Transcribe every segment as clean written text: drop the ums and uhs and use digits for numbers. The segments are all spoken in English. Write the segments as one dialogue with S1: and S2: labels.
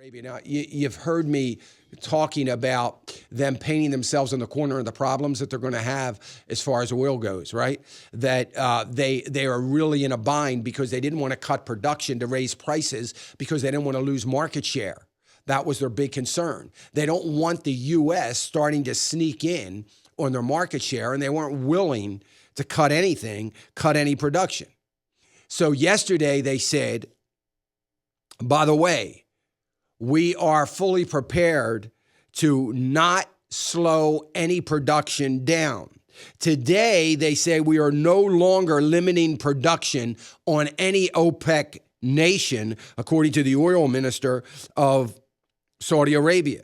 S1: Arabia. Now, you've heard me talking about them painting themselves in the corner of the problems that they're going to have as far as oil goes, right? That they are really in a bind because they didn't want to cut production to raise prices because they didn't want to lose market share. That was their big concern. They don't want the U.S. starting to sneak in on their market share, and they weren't willing to cut anything, cut any production. So yesterday they said, by the way, we are fully prepared to not slow any production down. Today, they say we are no longer limiting production on any OPEC nation, according to the oil minister of Saudi Arabia.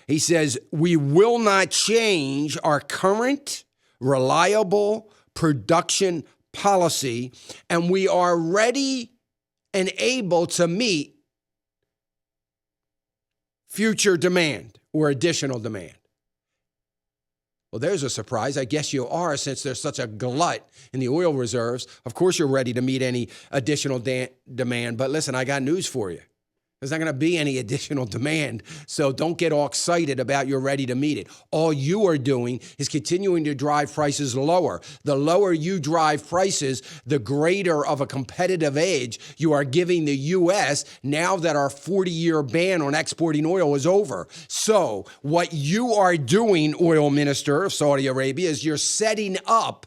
S1: He says, we will not change our current reliable production policy, and we are ready and able to meet future demand or additional demand. Well, there's a surprise. I guess you are, since there's such a glut in the oil reserves. Of course, you're ready to meet any additional demand. But listen, I got news for you. There's not going to be any additional demand, so don't get all excited about you're ready to meet it. All you are doing is continuing to drive prices lower. The lower you drive prices, the greater of a competitive edge you are giving the U.S. now that our 40-year ban on exporting oil is over. So what you are doing, oil minister of Saudi Arabia, is you're setting up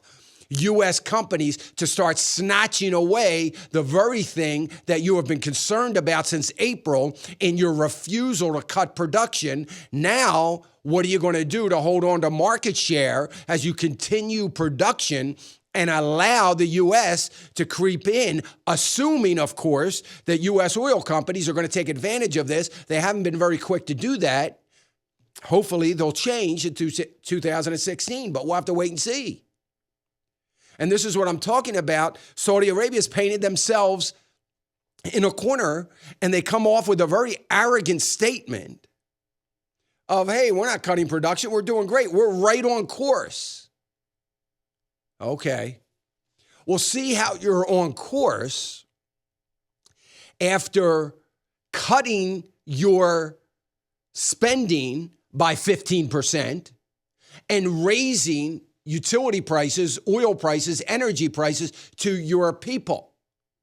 S1: U.S. companies to start snatching away the very thing that you have been concerned about since April in your refusal to cut production. Now, what are you going to do to hold on to market share as you continue production and allow the U.S. to creep in, assuming, of course, that U.S. oil companies are going to take advantage of this? They haven't been very quick to do that. Hopefully, they'll change in 2016, but we'll have to wait and see. And this is what I'm talking about. Saudi Arabia has painted themselves in a corner, and they come off with a very arrogant statement of, hey, we're not cutting production. We're doing great. We're right on course. Okay. We'll see how you're on course after cutting your spending by 15% and raising utility prices, oil prices, energy prices to your people.